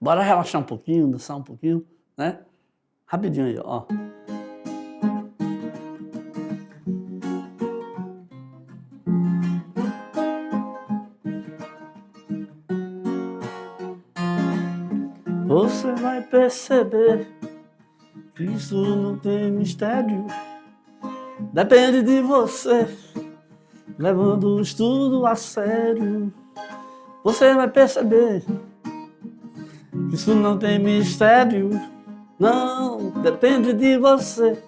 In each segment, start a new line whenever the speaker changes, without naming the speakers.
Bora relaxar um pouquinho, dançar um pouquinho, né? Rapidinho aí, ó. Você vai perceber que isso não tem mistério. Depende de você, levando o estudo a sério. Você vai perceber que isso não tem mistério. Não, depende de você,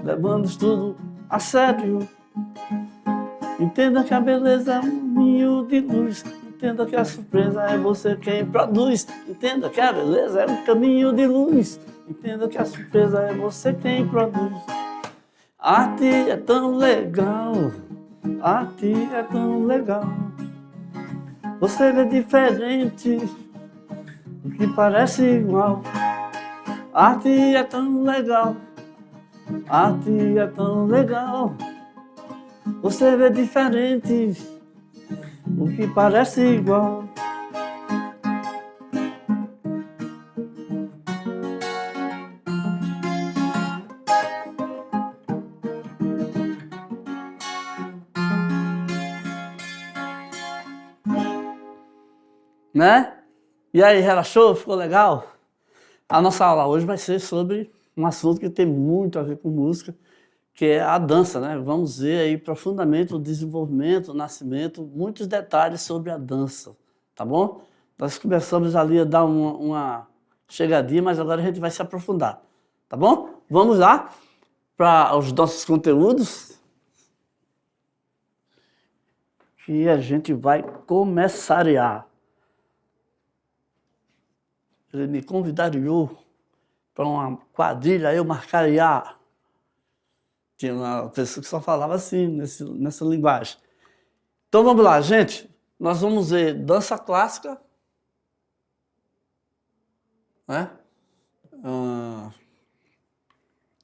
levando o estudo a sério. Entenda que a beleza é um ninho de luz. Entenda que a surpresa é você quem produz. Entenda que a beleza é um caminho de luz. Entenda que a surpresa é você quem produz. Arte é tão legal, arte é tão legal. Você vê diferente, o que parece igual. Arte é tão legal, arte é tão legal. Você vê diferente, o que parece igual. Né? E aí, relaxou? Ficou legal? A nossa aula hoje vai ser sobre um assunto que tem muito a ver com música, que é a dança, né? Vamos ver aí profundamente o desenvolvimento, o nascimento, muitos detalhes sobre a dança, tá bom? Nós começamos ali a dar uma chegadinha, mas agora a gente vai se aprofundar, tá bom? Vamos lá para os nossos conteúdos, que a gente vai começar. Ele me convidaria para uma quadrilha, eu marcaria. Tinha uma pessoa que só falava assim, nessa linguagem. Então vamos lá, gente. Nós vamos ver dança clássica, né?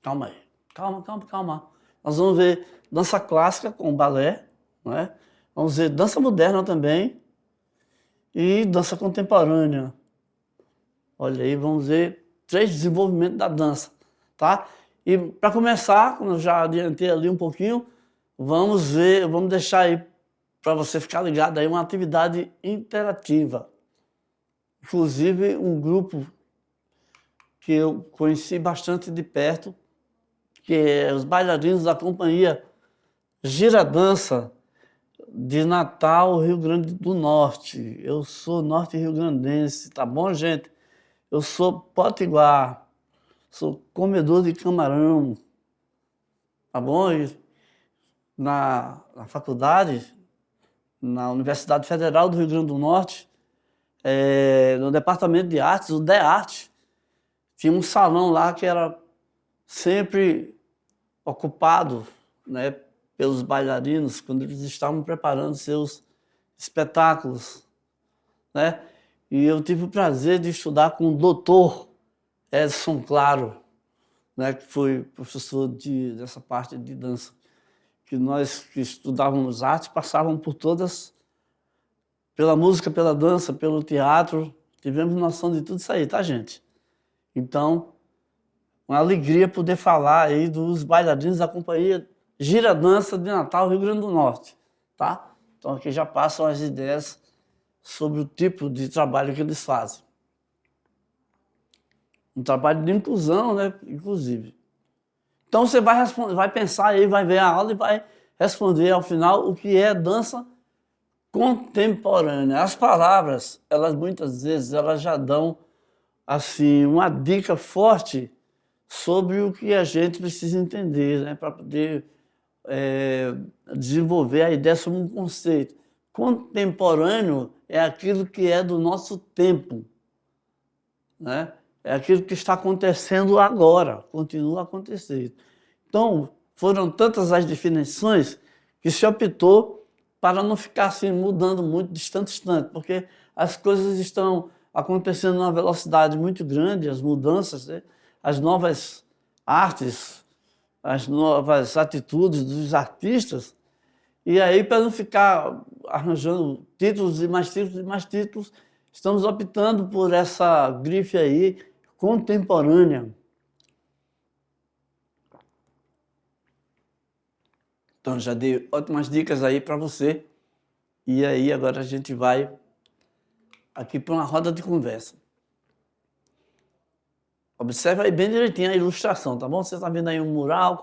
Calma aí. Calma. Nós vamos ver dança clássica com balé, né? Vamos ver dança moderna também e dança contemporânea. Olha aí, vamos ver 3 desenvolvimentos da dança, tá? E para começar, como eu já adiantei ali um pouquinho, vamos deixar aí para você ficar ligado aí uma atividade interativa. Inclusive um grupo que eu conheci bastante de perto, que é os bailarinos da companhia Giradança de Natal, Rio Grande do Norte. Eu sou norte-riograndense, tá bom, gente? Eu sou potiguar, sou comedor de camarão, tá bom? E na faculdade, na Universidade Federal do Rio Grande do Norte, no Departamento de Artes, o DEARTE, tinha um salão lá que era sempre ocupado, né, pelos bailarinos quando eles estavam preparando seus espetáculos, né? E eu tive o prazer de estudar com o doutor Edson Claro, né, que foi professor dessa parte de dança, que nós que estudávamos arte passávamos por todas, pela música, pela dança, pelo teatro, tivemos noção de tudo isso aí, tá, gente? Então, uma alegria poder falar aí dos bailarinos da companhia Giradança de Natal, Rio Grande do Norte, tá? Então aqui já passam as ideias sobre o tipo de trabalho que eles fazem. Um trabalho de inclusão, né? Inclusive. Então você vai pensar aí, vai ver a aula e vai responder ao final o que é dança contemporânea. As palavras, elas muitas vezes elas já dão assim uma dica forte sobre o que a gente precisa entender, né? Para poder desenvolver a ideia sobre um conceito. Contemporâneo é aquilo que é do nosso tempo, né? É aquilo que está acontecendo agora, continua a acontecer. Então, foram tantas as definições que se optou para não ficar assim mudando muito de instante a instante, porque as coisas estão acontecendo numa velocidade muito grande, as mudanças, né? As novas artes, as novas atitudes dos artistas, e aí para não ficar arranjando títulos e mais títulos, estamos optando por essa grife aí, contemporânea. Então já dei ótimas dicas aí para você. E aí agora a gente vai aqui para uma roda de conversa. Observe aí bem direitinho a ilustração, tá bom? Você está vendo aí um mural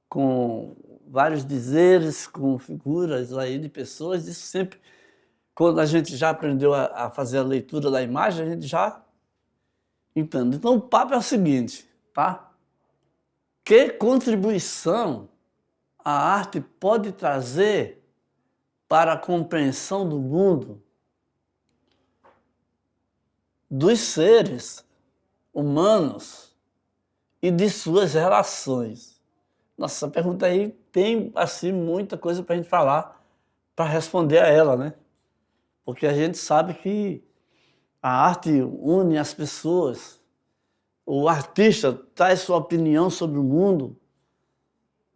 com vários dizeres, com figuras aí de pessoas. Isso sempre, quando a gente já aprendeu a fazer a leitura da imagem, a gente já entende. Então o papo é o seguinte, tá? Que contribuição a arte pode trazer para a compreensão do mundo, dos seres humanos e de suas relações? Nossa, essa pergunta aí tem, assim, muita coisa para a gente falar, para responder a ela, né? Porque a gente sabe que a arte une as pessoas, o artista traz sua opinião sobre o mundo,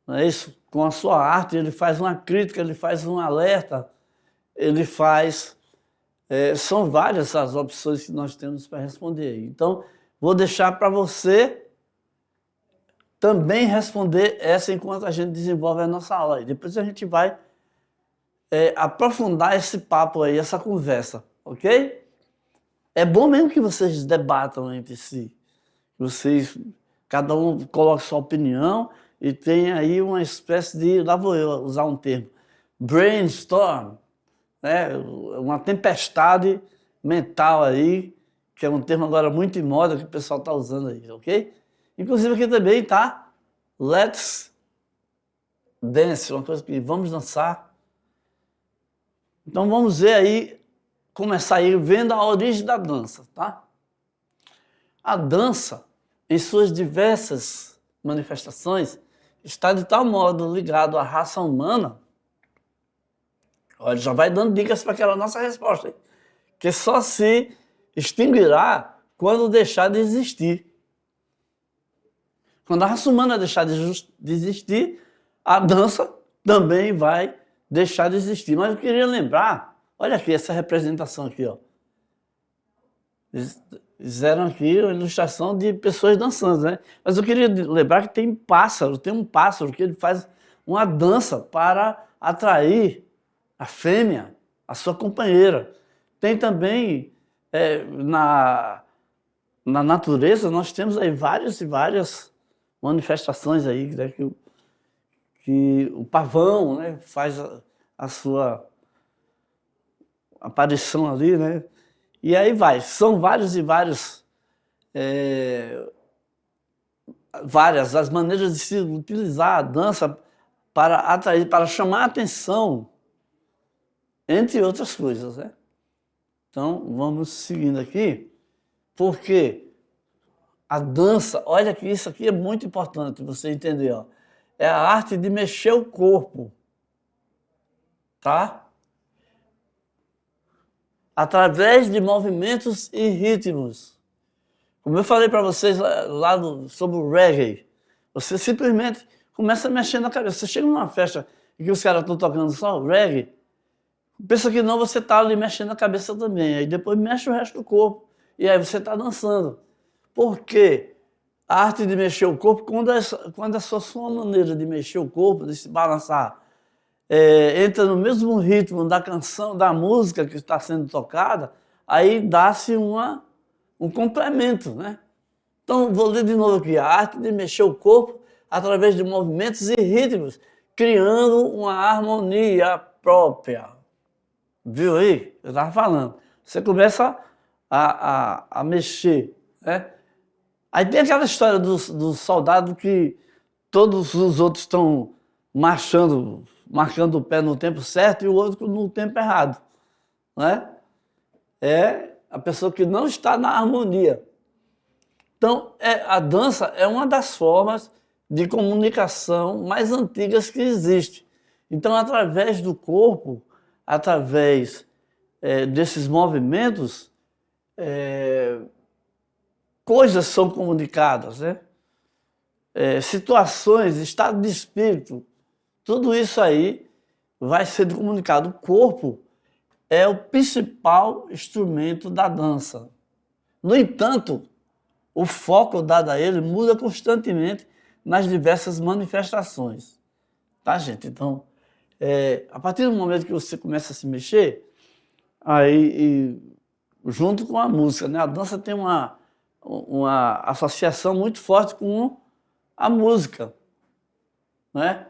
não é isso? Com a sua arte ele faz uma crítica, ele faz um alerta, ele faz... são várias as opções que nós temos para responder. Então, vou deixar para você também responder essa enquanto a gente desenvolve a nossa aula. E depois a gente vai aprofundar esse papo aí, essa conversa, ok? É bom mesmo que vocês debatam entre si. Vocês, cada um coloque sua opinião e tem aí uma espécie de, lá vou eu usar um termo, brainstorm, né? Uma tempestade mental aí, que é um termo agora muito em moda que o pessoal está usando aí, ok? Inclusive aqui também tá Let's Dance, uma coisa que vamos dançar. Então vamos ver aí, começar aí vendo a origem da dança, tá? A dança, em suas diversas manifestações, está de tal modo ligado à raça humana, olha, já vai dando dicas para aquela nossa resposta, que só se extinguirá quando deixar de existir. Quando a raça humana deixar de existir, a dança também vai deixar de existir. Mas eu queria lembrar, olha aqui essa representação aqui, ó. Fizeram aqui uma ilustração de pessoas dançando, né? Mas eu queria lembrar que tem um pássaro que ele faz uma dança para atrair a fêmea, a sua companheira. Tem também, na natureza, nós temos aí várias e várias manifestações aí, né, que o pavão, né, faz a sua aparição ali, né? E aí vai, são vários e vários, várias as maneiras de se utilizar a dança para atrair, para chamar a atenção, entre outras coisas, né? Então, vamos seguindo aqui, porque a dança, olha que isso aqui é muito importante você entender, ó. É a arte de mexer o corpo, tá? Através de movimentos e ritmos. Como eu falei para vocês lá sobre o reggae, você simplesmente começa a mexer na cabeça. Você chega numa festa e que os caras estão tocando só o reggae, pensa que não, você está ali mexendo a cabeça também. Aí depois mexe o resto do corpo. E aí você está dançando. Por quê? A arte de mexer o corpo, quando a sua maneira de mexer o corpo, de se balançar, entra no mesmo ritmo da canção, da música que está sendo tocada, aí dá-se um complemento, né? Então, vou ler de novo aqui. A arte de mexer o corpo através de movimentos e ritmos, criando uma harmonia própria. Viu aí? Eu estava falando. Você começa a mexer, né? Aí tem aquela história do soldado que todos os outros estão marchando o pé no tempo certo e o outro no tempo errado, né? É a pessoa que não está na harmonia. Então, a dança é uma das formas de comunicação mais antigas que existe. Então, através do corpo, através desses movimentos, coisas são comunicadas, né? Situações, estado de espírito, tudo isso aí vai ser comunicado. O corpo é o principal instrumento da dança. No entanto, o foco dado a ele muda constantemente nas diversas manifestações. Tá, gente? Então, a partir do momento que você começa a se mexer, aí, junto com a música, né? A dança tem uma associação muito forte com a música, né?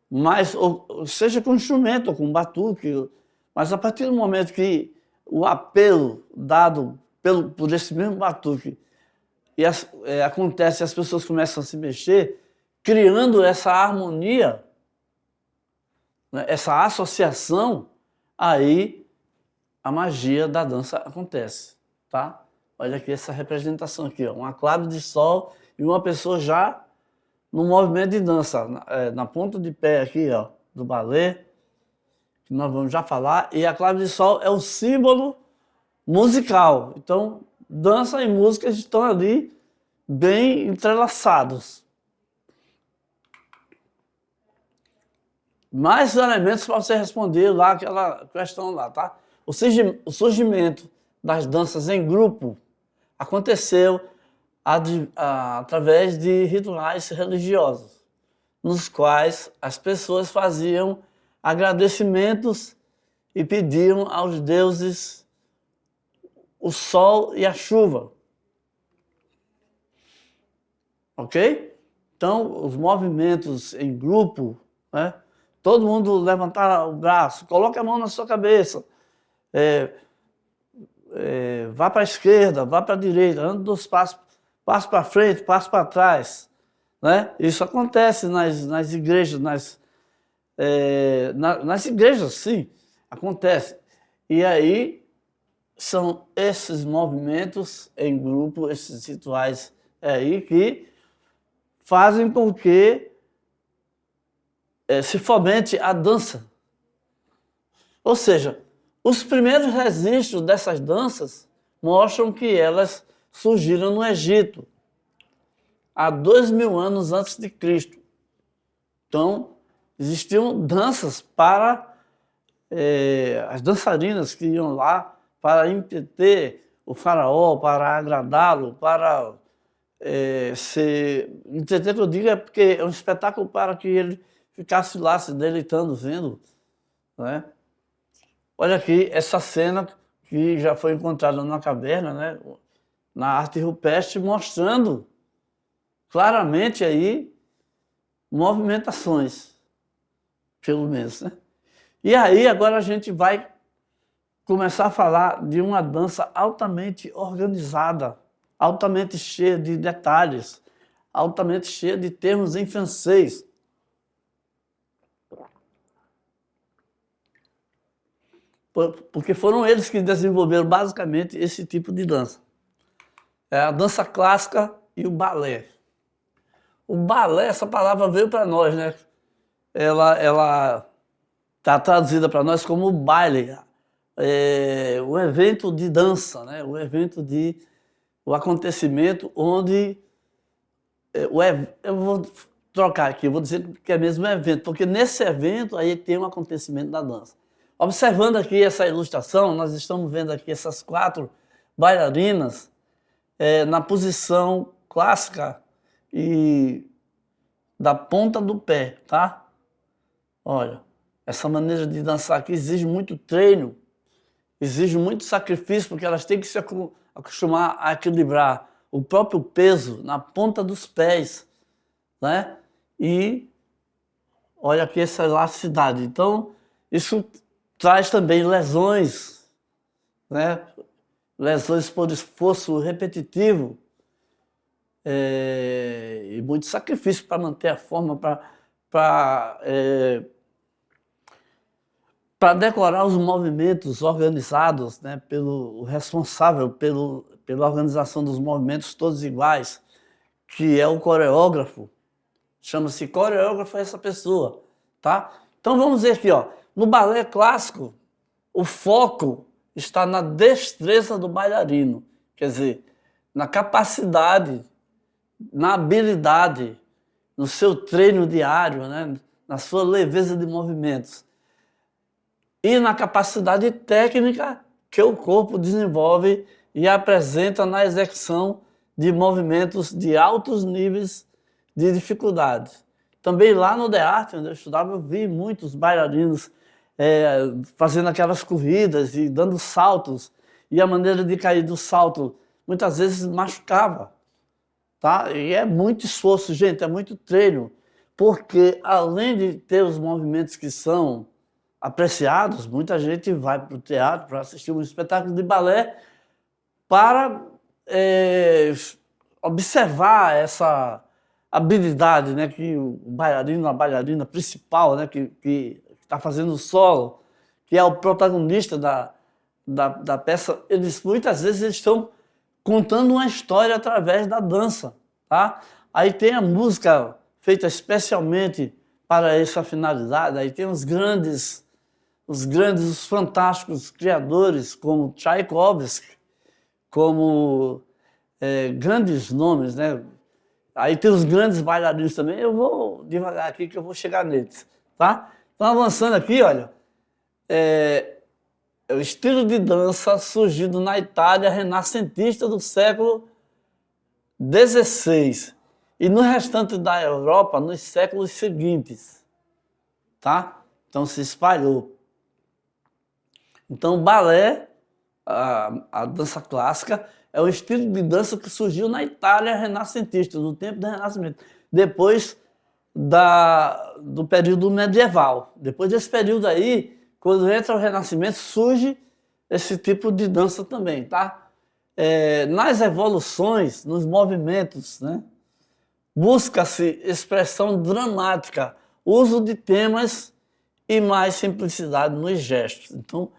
Mas, ou seja com instrumento, ou com batuque, mas a partir do momento que o apelo dado por esse mesmo batuque acontece, as pessoas começam a se mexer, criando essa harmonia, né, essa associação, aí a magia da dança acontece, tá? Olha aqui essa representação aqui, ó, uma clave de sol e uma pessoa já no movimento de dança, na ponta de pé aqui, ó, do balé, que nós vamos já falar, e a clave de sol é o símbolo musical. Então, dança e música estão ali bem entrelaçados. Mais elementos para você responder lá aquela questão lá, tá? O surgimento das danças em grupo aconteceu através de rituais religiosos, nos quais as pessoas faziam agradecimentos e pediam aos deuses o sol e a chuva. Ok? Então, os movimentos em grupo, né? Todo mundo levantar o braço, coloque a mão na sua cabeça, vá para a esquerda, vá para a direita, anda dos passos, passo para frente, passo para trás, né? Isso acontece nas igrejas, nas igrejas, sim, acontece. E aí são esses movimentos em grupo, esses rituais aí que fazem com que se fomente a dança. Ou seja, os primeiros registros dessas danças mostram que elas surgiram no Egito, há 2000 anos antes de Cristo. Então, existiam danças para as dançarinas que iam lá para entreter o faraó, para agradá-lo, para entreter, que eu digo, é porque é um espetáculo para que ele ficasse lá se deleitando, vendo, né? Olha aqui essa cena que já foi encontrada na caverna, né? Na arte rupestre, mostrando claramente aí movimentações, pelo menos, né? E aí agora a gente vai começar a falar de uma dança altamente organizada, altamente cheia de detalhes, altamente cheia de termos em francês. Porque foram eles que desenvolveram basicamente esse tipo de dança. É a dança clássica e o balé. O balé, essa palavra veio para nós, né? Ela está traduzida para nós como baile, o evento de dança, né? O acontecimento onde eu vou trocar aqui, eu vou dizer que é mesmo um evento, porque nesse evento aí tem um acontecimento da dança. Observando aqui essa ilustração, nós estamos vendo aqui essas 4 bailarinas na posição clássica e da ponta do pé, tá? Olha, essa maneira de dançar aqui exige muito treino, exige muito sacrifício, porque elas têm que se acostumar a equilibrar o próprio peso na ponta dos pés, né? E olha aqui essa elasticidade. Então, isso traz também lesões, né? Lesões por esforço repetitivo e muito sacrifício para manter a forma, para decorar os movimentos organizados, né? Pelo responsável pela organização dos movimentos todos iguais, que é o coreógrafo. Chama-se coreógrafo essa pessoa, tá? Então vamos ver aqui, ó. No balé clássico, o foco está na destreza do bailarino, quer dizer, na capacidade, na habilidade, no seu treino diário, né? Na sua leveza de movimentos. e na capacidade técnica que o corpo desenvolve e apresenta na execução de movimentos de altos níveis de dificuldade. Também lá no The Art, onde eu estudava, eu vi muitos bailarinos fazendo aquelas corridas e dando saltos, e a maneira de cair do salto muitas vezes machucava, tá? E é muito esforço, gente, é muito treino, porque além de ter os movimentos que são apreciados, muita gente vai para o teatro para assistir um espetáculo de balé para observar essa habilidade, né, que o bailarino, a bailarina principal, né, que está fazendo o solo, que é o protagonista da peça, muitas vezes eles estão contando uma história através da dança, tá? Aí tem a música feita especialmente para essa finalidade, aí tem os fantásticos criadores, como Tchaikovsky, como grandes nomes, né? Aí tem os grandes bailarinos também, eu vou devagar aqui que eu vou chegar neles, tá? Então, avançando aqui, olha, o estilo de dança surgido na Itália renascentista do século XVI e no restante da Europa nos séculos seguintes, tá? Então se espalhou. Então o balé, a dança clássica, é o estilo de dança que surgiu na Itália renascentista, do tempo do Renascimento, depois do período medieval. Depois desse período aí, quando entra o Renascimento, surge esse tipo de dança também, tá? Nas evoluções, nos movimentos, né, busca-se expressão dramática, uso de temas e mais simplicidade nos gestos. Então,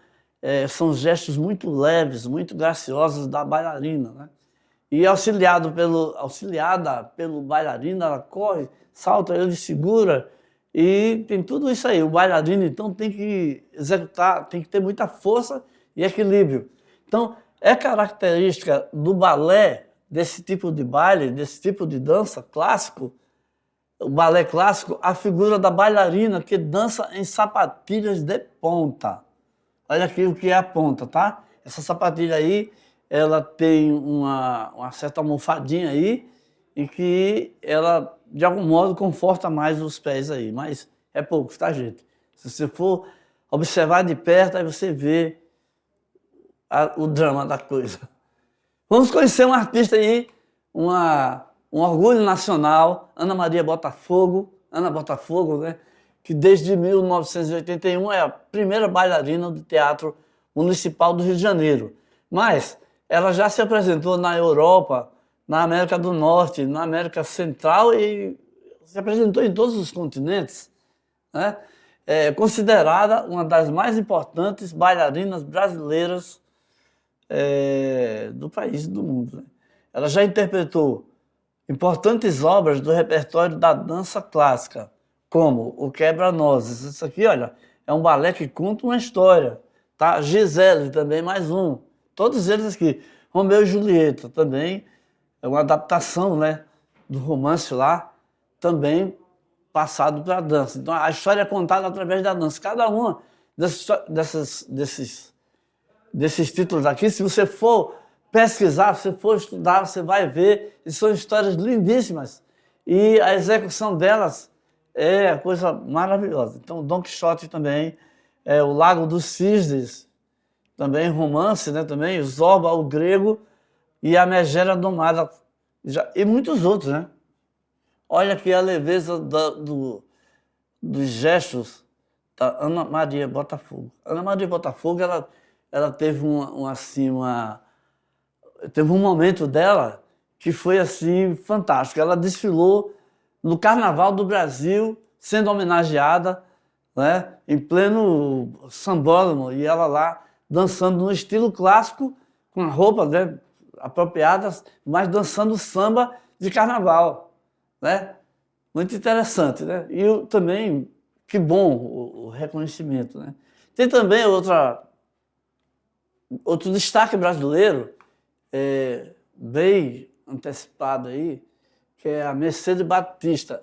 são gestos muito leves, muito graciosos da bailarina, né? E auxiliada pelo bailarino, ela corre, salta, ele segura, e tem tudo isso aí. O bailarino, então, tem que executar, tem que ter muita força e equilíbrio. Então, é característica do balé, desse tipo de baile, desse tipo de dança clássico, o balé clássico, a figura da bailarina que dança em sapatilhas de ponta. Olha aqui o que é a ponta, tá? Essa sapatilha aí, ela tem uma certa almofadinha aí e que ela, de algum modo, conforta mais os pés aí, mas é pouco, tá, gente? Se você for observar de perto, aí você vê o drama da coisa. Vamos conhecer um artista aí, um orgulho nacional, Ana Maria Botafogo, Ana Botafogo, né? Que desde 1981 é a primeira bailarina do Teatro Municipal do Rio de Janeiro. Mas ela já se apresentou na Europa, na América do Norte, na América Central e se apresentou em todos os continentes, né? É considerada uma das mais importantes bailarinas brasileiras do país e do mundo, né? Ela já interpretou importantes obras do repertório da dança clássica, como o Quebra-Nozes. Isso aqui, olha, é um balé que conta uma história, tá? Gisele também, mais um. Todos eles aqui. Romeu e Julieta também é uma adaptação, né, do romance lá, também passado para a dança. Então a história é contada através da dança. Cada uma desses títulos aqui, se você for pesquisar, se você for estudar, você vai ver, e são histórias lindíssimas. E a execução delas é coisa maravilhosa. Então, Dom Quixote também, o Lago dos Cisnes, também romance, né, também, Zorba, o Grego, e a Megera Domada, e muitos outros, né? Olha aqui a leveza dos gestos da Ana Maria Botafogo. Ana Maria Botafogo, ela teve teve um momento dela que foi assim fantástico. Ela desfilou no Carnaval do Brasil, sendo homenageada, né, em pleno sambódromo, e ela lá dançando no estilo clássico, com a roupa, né, apropriada, mas dançando samba de carnaval, né? Muito interessante, né? E também, que bom o reconhecimento, né? Tem também outro destaque brasileiro, bem antecipado aí, que é a Mercedes Batista.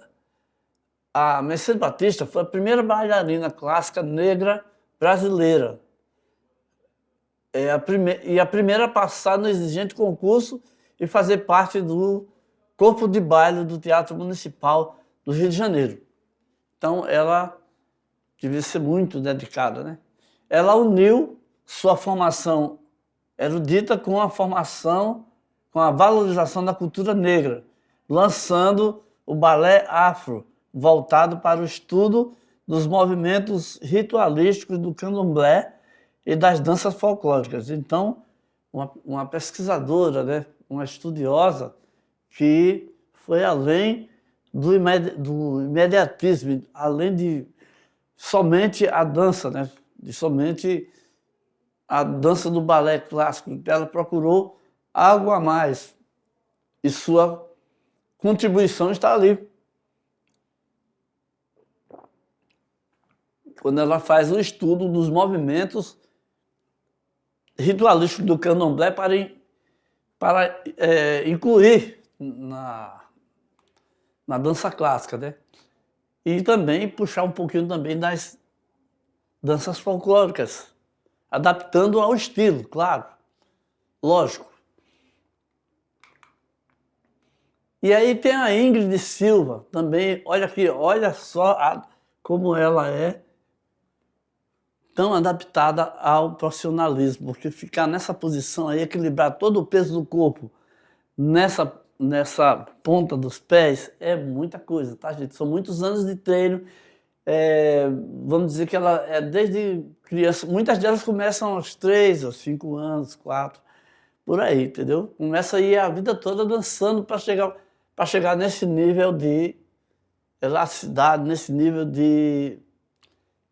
A Mercedes Batista foi a primeira bailarina clássica negra brasileira. E a primeira a passar no exigente concurso e fazer parte do corpo de baile do Teatro Municipal do Rio de Janeiro. Então, ela devia ser muito dedicada, né? Ela uniu sua formação erudita com a formação, com a valorização da cultura negra, lançando o balé afro, voltado para o estudo dos movimentos ritualísticos do candomblé e das danças folclóricas. Então, uma pesquisadora, né, uma estudiosa que foi além do imediatismo, além de somente a dança, né, de somente a dança do balé clássico. Ela procurou algo a mais e sua contribuição está ali. Quando ela faz o estudo dos movimentos ritualísticos do candomblé para incluir na dança clássica, né? E também puxar um pouquinho também das danças folclóricas, adaptando ao estilo, claro, lógico. E aí tem a Ingrid Silva também, olha aqui, olha só como ela é tão adaptada ao profissionalismo, porque ficar nessa posição aí, equilibrar todo o peso do corpo nessa ponta dos pés, é muita coisa, tá, gente? São muitos anos de treino. Vamos dizer que ela é desde criança, muitas delas começam aos 3, aos 5 anos, 4, por aí, entendeu? Começa aí a vida toda dançando para chegar nesse nível de elasticidade, nesse nível de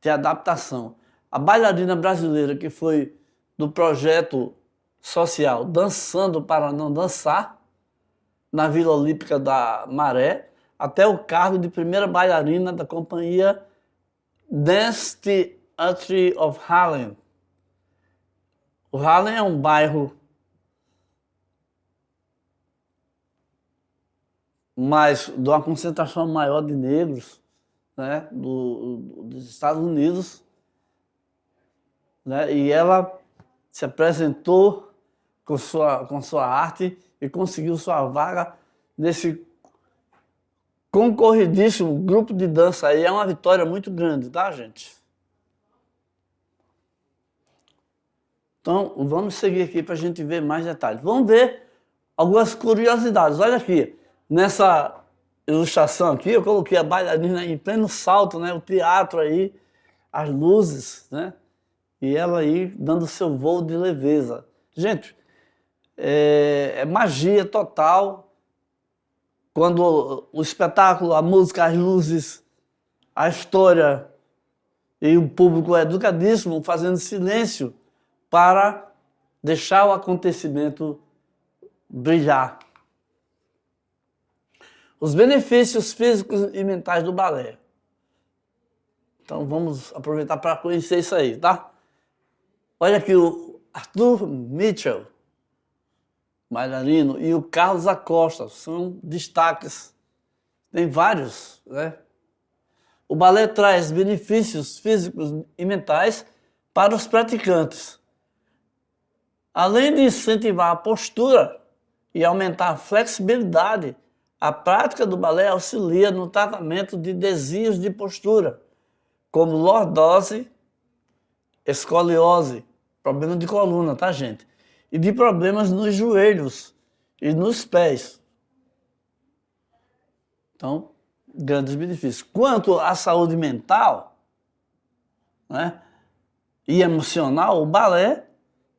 adaptação. A bailarina brasileira que foi do projeto social Dançando para Não Dançar, na Vila Olímpica da Maré, até o cargo de primeira bailarina da companhia Dance Theatre of Harlem. O Harlem é um bairro de uma concentração maior de negros, né, dos Estados Unidos, né, e ela se apresentou com sua arte e conseguiu sua vaga nesse concorridíssimo grupo de dança aí. É uma vitória muito grande, tá, gente? Então, vamos seguir aqui para a gente ver mais detalhes. Vamos ver algumas curiosidades. Olha aqui, nessa ilustração aqui, eu coloquei a bailarina em pleno salto, né? O teatro aí, as luzes, né? E ela aí dando seu voo de leveza. Gente, é magia total. Quando o espetáculo, a música, as luzes, a história e o público é educadíssimo, fazendo silêncio para deixar o acontecimento brilhar. Os benefícios físicos e mentais do balé. Então vamos aproveitar para conhecer isso aí, tá? Olha aqui o Arthur Mitchell, bailarino, e o Carlos Acosta, são destaques. Tem vários, né? O balé traz benefícios físicos e mentais para os praticantes. Além de incentivar a postura e aumentar a flexibilidade, a prática do balé auxilia no tratamento de desvios de postura, como lordose, escoliose, problema de coluna, tá, gente? E de problemas nos joelhos e nos pés. Então, grandes benefícios. Quanto à saúde mental, né, e emocional, o balé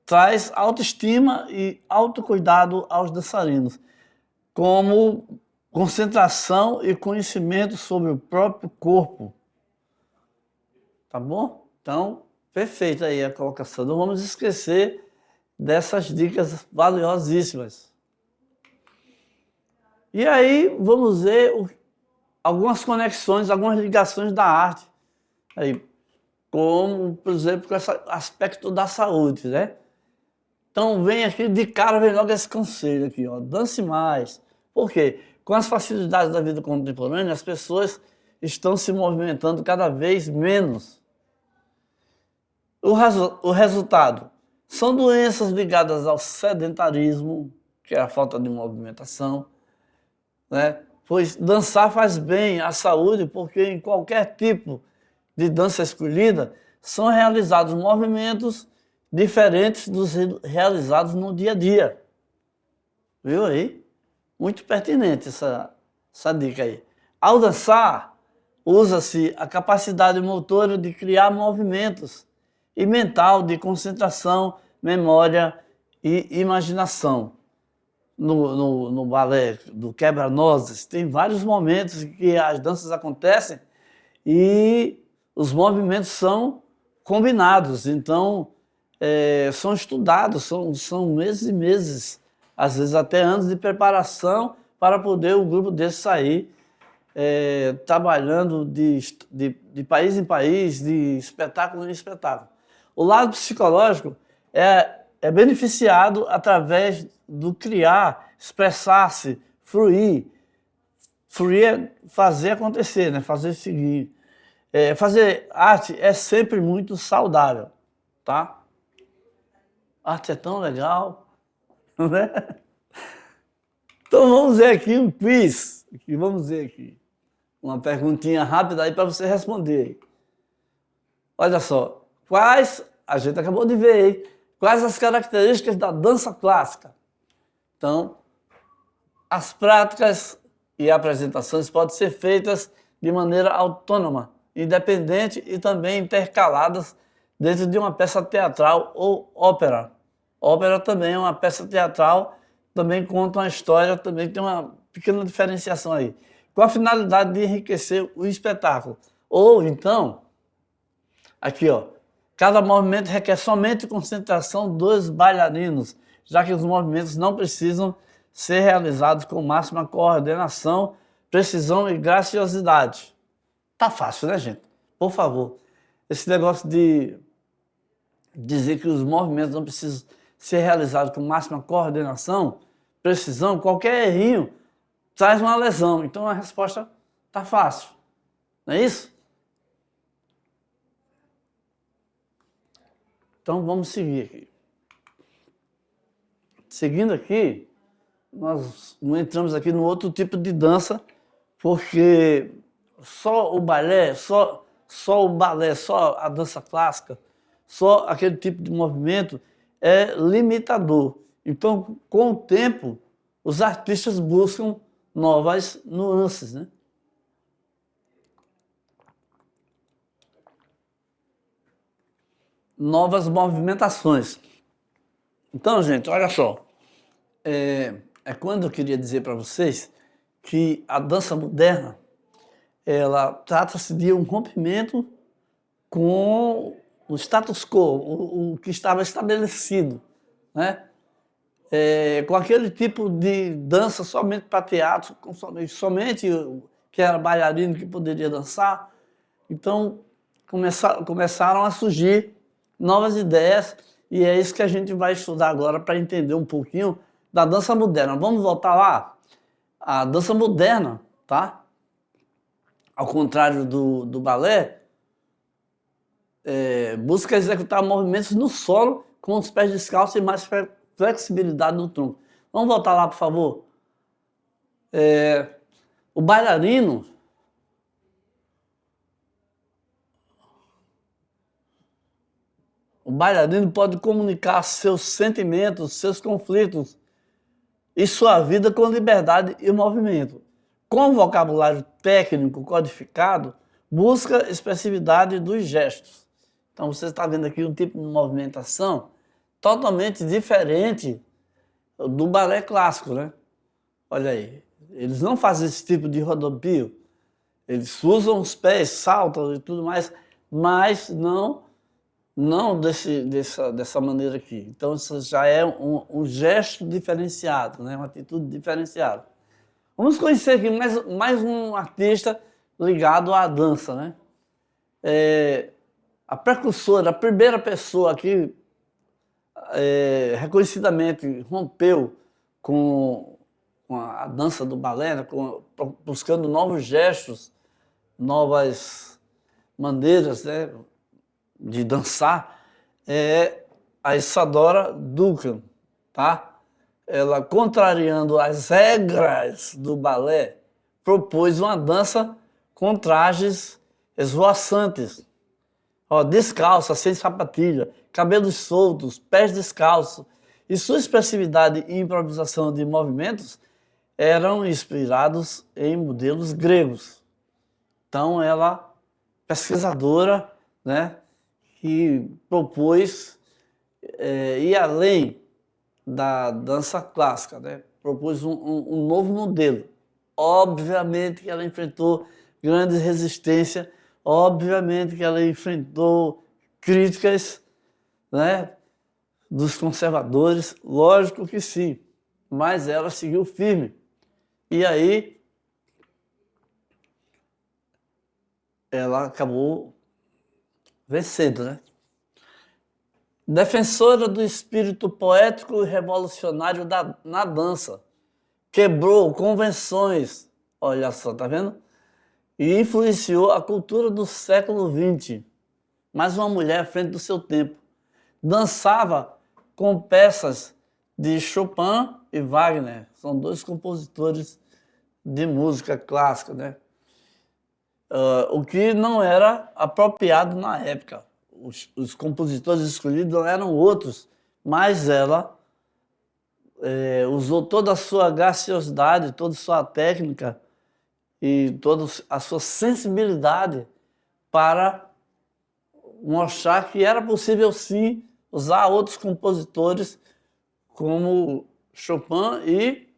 traz autoestima e autocuidado aos dançarinos, como concentração e conhecimento sobre o próprio corpo. Tá bom? Então, perfeita aí a colocação. Não vamos esquecer dessas dicas valiosíssimas. E aí, vamos ver algumas conexões, algumas ligações da arte. Aí, como, por exemplo, com esse aspecto da saúde, né? Então, vem aqui de cara, vem logo esse conselho aqui, ó, dance mais. Por quê? Com as facilidades da vida contemporânea, as pessoas estão se movimentando cada vez menos. O resultado são doenças ligadas ao sedentarismo, que é a falta de movimentação, né? Pois dançar faz bem à saúde, porque em qualquer tipo de dança escolhida são realizados movimentos diferentes dos realizados no dia a dia. Viu aí? Muito pertinente essa dica aí. Ao dançar, usa-se a capacidade motora de criar movimentos e mental de concentração, memória e imaginação. No balé do Quebra-Nozes, tem vários momentos em que as danças acontecem e os movimentos são combinados, então são estudados, são meses e meses, às vezes até anos de preparação para poder o grupo desse sair trabalhando de país em país, de espetáculo em espetáculo. O lado psicológico é beneficiado através do criar, expressar-se, fruir. Fruir é fazer acontecer, né? Fazer seguir. Fazer arte é sempre muito saudável, tá? Arte é tão legal, né? Então vamos ver aqui um quiz. Vamos ver aqui. Uma perguntinha rápida aí para você responder. Olha só. A gente acabou de ver, hein? Quais as características da dança clássica? Então, as práticas e apresentações podem ser feitas de maneira autônoma, independente e também intercaladas dentro de uma peça teatral ou ópera. Ópera também é uma peça teatral, também conta uma história, também tem uma pequena diferenciação aí, com a finalidade de enriquecer o espetáculo. Ou então, aqui ó, cada movimento requer somente concentração dos bailarinos, já que os movimentos não precisam ser realizados com máxima coordenação, precisão e graciosidade. Tá fácil, né, gente? Por favor. Esse negócio de dizer que os movimentos não precisam ser realizados com máxima coordenação, precisão, qualquer errinho traz uma lesão. Então a resposta tá fácil. Não é isso? Então vamos seguir aqui. Seguindo aqui, nós entramos aqui no outro tipo de dança, porque só o balé, só a dança clássica, só aquele tipo de movimento é limitador. Então, com o tempo, os artistas buscam novas nuances, né? Novas movimentações. Então, gente, olha só. Quando eu queria dizer para vocês que a dança moderna, ela trata-se de um rompimento com o status quo, o que estava estabelecido, né? Com aquele tipo de dança somente para teatro, somente que era bailarino que poderia dançar. Então, começaram a surgir novas ideias e é isso que a gente vai estudar agora para entender um pouquinho da dança moderna. Vamos voltar lá? A dança moderna, tá? Ao contrário do balé, busca executar movimentos no solo com os pés descalços e mais flexibilidade no tronco. Vamos voltar lá, por favor? O bailarino pode comunicar seus sentimentos, seus conflitos e sua vida com liberdade e movimento. Com o vocabulário técnico codificado, busca expressividade dos gestos. Então você está vendo aqui um tipo de movimentação totalmente diferente do balé clássico, né? Olha aí, eles não fazem esse tipo de rodopio, eles usam os pés, saltam e tudo mais, mas não dessa maneira aqui. Então isso já é um gesto diferenciado, né? Uma atitude diferenciada. Vamos conhecer aqui mais um artista ligado à dança, né? A precursora, a primeira pessoa que reconhecidamente rompeu com a dança do balé, né? Buscando novos gestos, novas maneiras, né? De dançar, é a Isadora Duncan, tá? Ela, contrariando as regras do balé, propôs uma dança com trajes esvoaçantes, ó, descalça, sem sapatilha, cabelos soltos, pés descalços. E sua expressividade e improvisação de movimentos eram inspirados em modelos gregos. Então, ela, pesquisadora, né, que propôs ir além da dança clássica, né? Propôs um novo modelo. Obviamente que ela enfrentou grande resistência, obviamente que ela enfrentou críticas, né, dos conservadores, lógico que sim, mas ela seguiu firme. E aí ela acabou vencendo, né? Defensora do espírito poético e revolucionário na dança, quebrou convenções, olha só, tá vendo? E influenciou a cultura do século XX. Mais uma mulher à frente do seu tempo. Dançava com peças de Chopin e Wagner, são dois compositores de música clássica, né? O que não era apropriado na época. Os compositores escolhidos não eram outros, mas ela usou toda a sua graciosidade, toda a sua técnica e toda a sua sensibilidade para mostrar que era possível sim usar outros compositores como Chopin e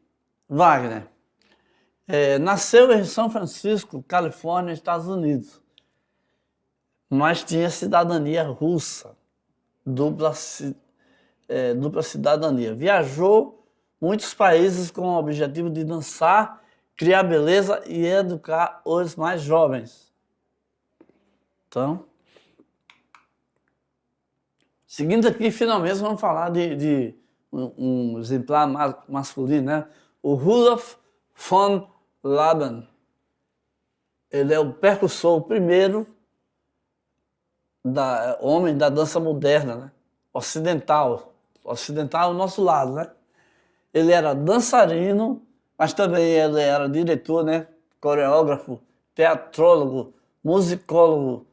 Wagner. Nasceu em São Francisco, Califórnia, Estados Unidos, mas tinha cidadania russa, dupla cidadania. Viajou muitos países com o objetivo de dançar, criar beleza e educar os mais jovens. Então, seguindo aqui, finalmente vamos falar de um exemplar masculino, né? O Rudolf von Laban. Ele é o percussor, o primeiro homem da dança moderna, né? Ocidental. Ocidental é o nosso lado, né? Ele era dançarino, mas também ele era diretor, né? Coreógrafo, teatrólogo, musicólogo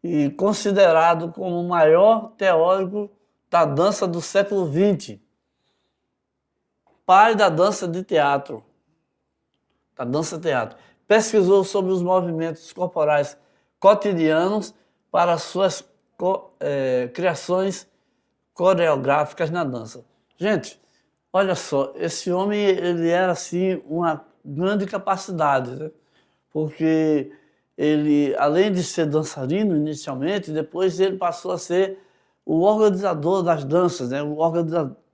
e considerado como o maior teórico da dança do século XX. Pai da dança de teatro, da dança-teatro. Pesquisou sobre os movimentos corporais cotidianos para suas criações coreográficas na dança. Gente, olha só, esse homem ele era assim uma grande capacidade, né? Porque ele, além de ser dançarino inicialmente, depois ele passou a ser o organizador das danças, né? O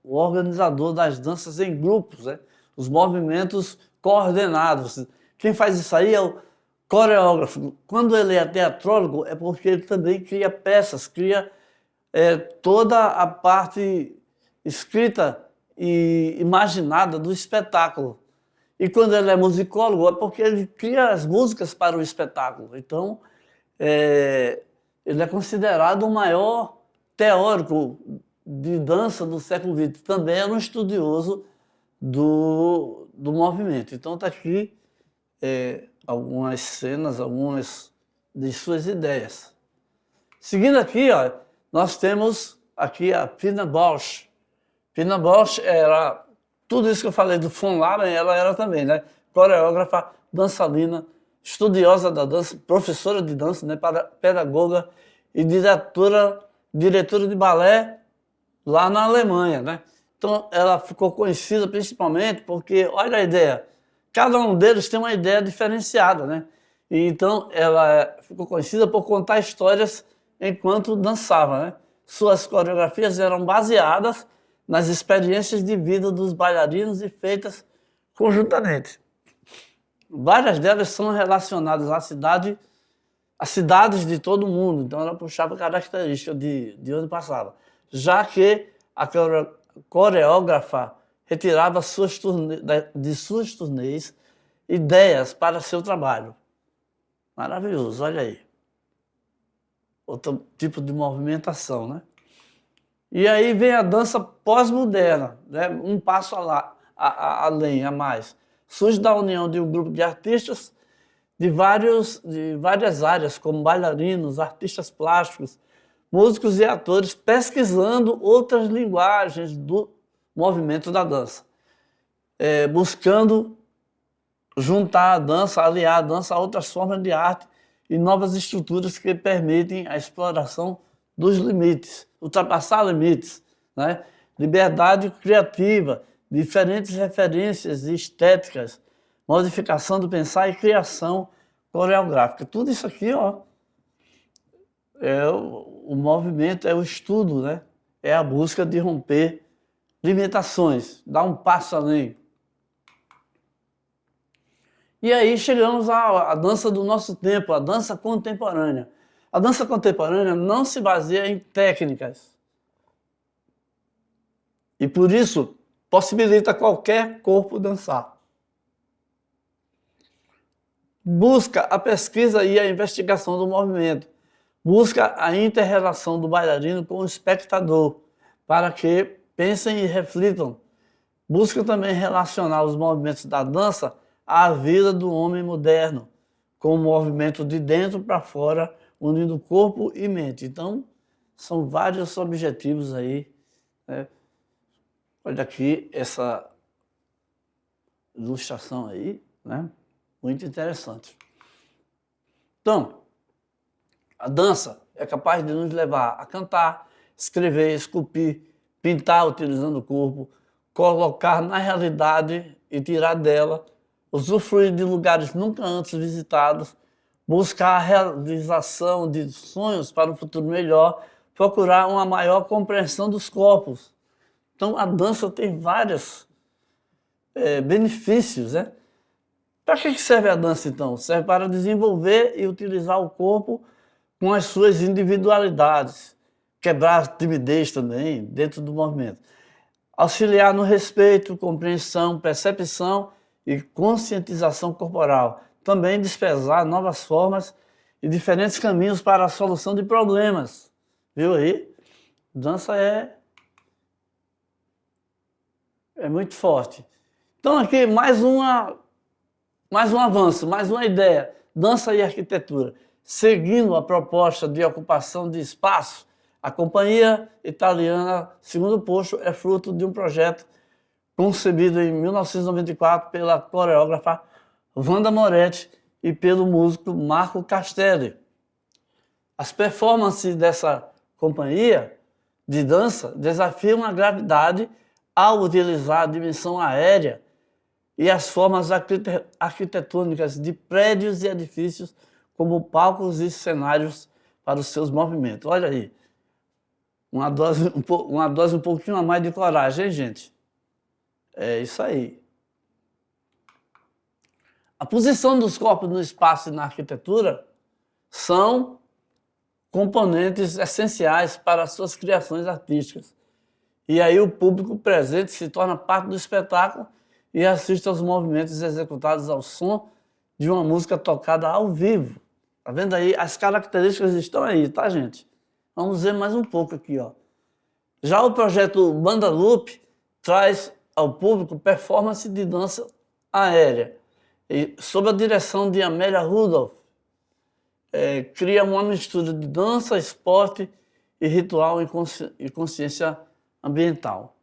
organizador das danças em grupos, né? Os movimentos coordenados. Quem faz isso aí é o coreógrafo. Quando ele é teatrólogo, é porque ele também cria peças, cria toda a parte escrita e imaginada do espetáculo. E quando ele é musicólogo, é porque ele cria as músicas para o espetáculo. Então, ele é considerado o maior teórico de dança do século XX. Também era um estudioso do movimento. Então, está aqui algumas cenas, algumas de suas ideias. Seguindo aqui, ó, nós temos aqui a Pina Bausch. Pina Bausch era tudo isso que eu falei do von Laban, ela era também, né? Coreógrafa, dançarina, estudiosa da dança, professora de dança, né? Pedagoga e diretora de balé lá na Alemanha, né? Então ela ficou conhecida principalmente porque, olha a ideia, cada um deles tem uma ideia diferenciada, né? E então ela ficou conhecida por contar histórias enquanto dançava, né? Suas coreografias eram baseadas nas experiências de vida dos bailarinos e feitas conjuntamente. Várias delas são relacionadas às cidades de todo o mundo, então ela puxava características de onde passava. Já que a coreógrafa retirava de suas turnês ideias para seu trabalho. Maravilhoso, olha aí. Outro tipo de movimentação, né? E aí vem a dança pós-moderna, né? Um passo além, a mais. Surge da união de um grupo de artistas de várias áreas, como bailarinos, artistas plásticos, músicos e atores, pesquisando outras linguagens do movimento da dança, buscando juntar a dança, aliar a dança a outras formas de arte e novas estruturas que permitem a exploração dos limites, ultrapassar limites, né? Liberdade criativa, diferentes referências estéticas, modificação do pensar e criação coreográfica. Tudo isso aqui, ó, o movimento, é o estudo, né? É a busca de romper limitações, dar um passo além. E aí chegamos à dança do nosso tempo, a dança contemporânea. A dança contemporânea não se baseia em técnicas. E por isso possibilita qualquer corpo dançar. Busca a pesquisa e a investigação do movimento. Busca a inter-relação do bailarino com o espectador, para que pensem e reflitam. Busca também relacionar os movimentos da dança à vida do homem moderno, com o movimento de dentro para fora, unindo corpo e mente. Então, são vários objetivos aí, né? Olha aqui essa ilustração aí, né? Muito interessante. Então, a dança é capaz de nos levar a cantar, escrever, esculpir, pintar utilizando o corpo, colocar na realidade e tirar dela, usufruir de lugares nunca antes visitados, buscar a realização de sonhos para um futuro melhor, procurar uma maior compreensão dos corpos. Então a dança tem vários benefícios, né? Para que serve a dança então? Serve para desenvolver e utilizar o corpo com as suas individualidades, quebrar a timidez também dentro do movimento, auxiliar no respeito, compreensão, percepção e conscientização corporal, também despertar novas formas e diferentes caminhos para a solução de problemas. Viu aí? Dança é muito forte. Então aqui mais um avanço, mais uma ideia. Dança e arquitetura. Seguindo a proposta de ocupação de espaço, a companhia italiana Segundo Posto é fruto de um projeto concebido em 1994 pela coreógrafa Wanda Moretti e pelo músico Marco Castelli. As performances dessa companhia de dança desafiam a gravidade ao utilizar a dimensão aérea e as formas arquitetônicas de prédios e edifícios como palcos e cenários para os seus movimentos. Olha aí, uma dose um pouquinho a mais de coragem, hein, gente? É isso aí. A posição dos corpos no espaço e na arquitetura são componentes essenciais para as suas criações artísticas. E aí o público presente se torna parte do espetáculo e assiste aos movimentos executados ao som de uma música tocada ao vivo. Tá vendo aí? As características estão aí, tá, gente? Vamos ver mais um pouco aqui, ó. Já o projeto Banda Loop traz ao público performance de dança aérea. E, sob a direção de Amélia Rudolph, cria uma mistura de dança, esporte e ritual e consciência ambiental.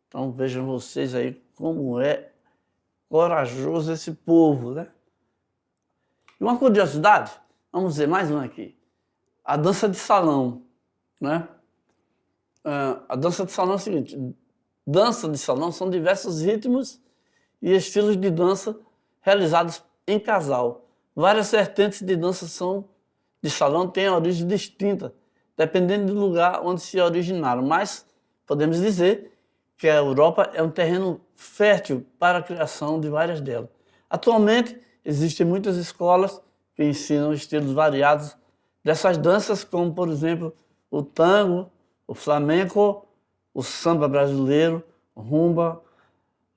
Então vejam vocês aí como é corajoso esse povo, né? E uma curiosidade, vamos ver mais uma aqui. A dança de salão, né? A dança de salão é o seguinte: dança de salão são diversos ritmos e estilos de dança realizados em casal. Várias vertentes de dança de salão têm origem distinta, dependendo do lugar onde se originaram, mas podemos dizer que a Europa é um terreno fértil para a criação de várias delas. Atualmente, existem muitas escolas que ensinam estilos variados dessas danças, como, por exemplo, o tango, o flamenco, o samba brasileiro, rumba,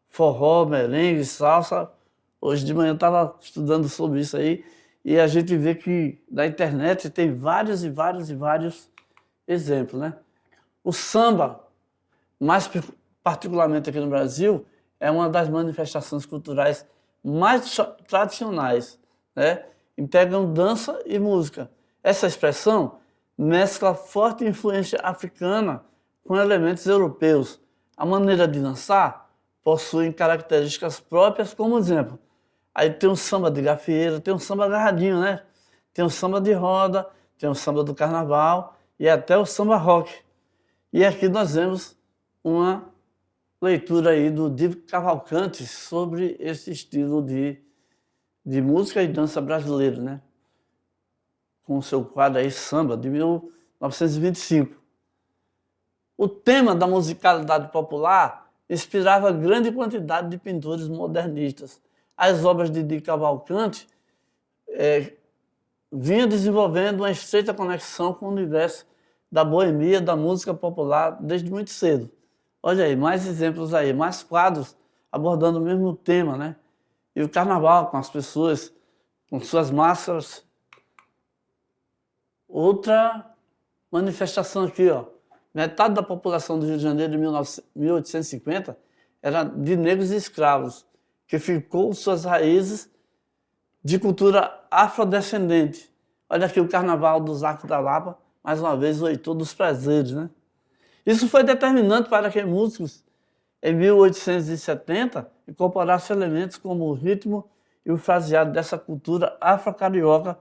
forró, merengue, salsa. Hoje de manhã eu estava estudando sobre isso aí e a gente vê que na internet tem vários exemplos, né? O samba, mais particularmente aqui no Brasil, é uma das manifestações culturais mais tradicionais, né? Integram dança e música. Essa expressão mescla forte influência africana com elementos europeus. A maneira de dançar possui características próprias, como exemplo, aí tem um samba de gafieira, tem um samba agarradinho, né? Tem um samba de roda, tem um samba do carnaval e até o samba rock. E aqui nós vemos uma leitura aí do Di Cavalcanti sobre esse estilo de música e dança brasileiro, né? Com o seu quadro aí, Samba, de 1925. O tema da musicalidade popular inspirava grande quantidade de pintores modernistas. As obras de Di Cavalcanti vinham desenvolvendo uma estreita conexão com o universo da boemia, da música popular, desde muito cedo. Olha aí, mais exemplos aí, mais quadros abordando o mesmo tema, né? E o carnaval com as pessoas, com suas máscaras. Outra manifestação aqui, ó. Metade da população do Rio de Janeiro de 1850 era de negros e escravos, que ficou suas raízes de cultura afrodescendente. Olha aqui o Carnaval dos Arcos da Lapa, mais uma vez o Heitor dos Prazeres, né? Isso foi determinante para que músicos, em 1870, incorporassem elementos como o ritmo e o fraseado dessa cultura afro-carioca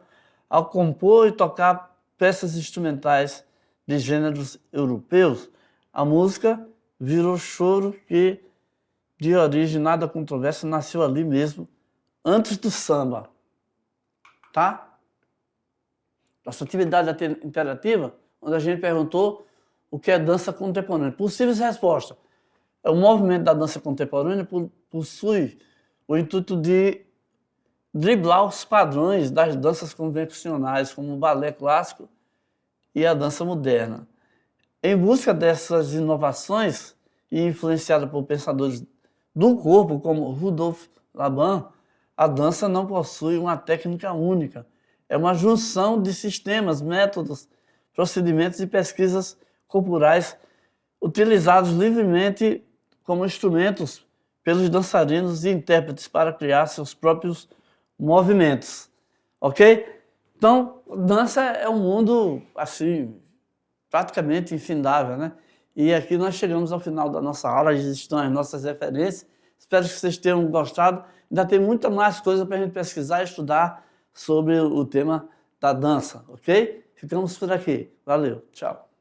ao compor e tocar peças instrumentais de gêneros europeus. A música virou choro que, de origem nada controversa, nasceu ali mesmo, antes do samba. Tá? Nossa atividade interativa, onde a gente perguntou o que é dança contemporânea. Possíveis respostas. O movimento da dança contemporânea possui o intuito de driblar os padrões das danças convencionais, como o balé clássico e a dança moderna. Em busca dessas inovações e influenciada por pensadores do corpo, como Rudolf Laban, a dança não possui uma técnica única. É uma junção de sistemas, métodos, procedimentos e pesquisas corporais utilizados livremente como instrumentos pelos dançarinos e intérpretes para criar seus próprios movimentos, ok? Então, dança é um mundo, assim, praticamente infindável, né? E aqui nós chegamos ao final da nossa aula, aí estão as nossas referências. Espero que vocês tenham gostado. Ainda tem muita mais coisa para a gente pesquisar e estudar sobre o tema da dança, ok? Ficamos por aqui. Valeu, tchau.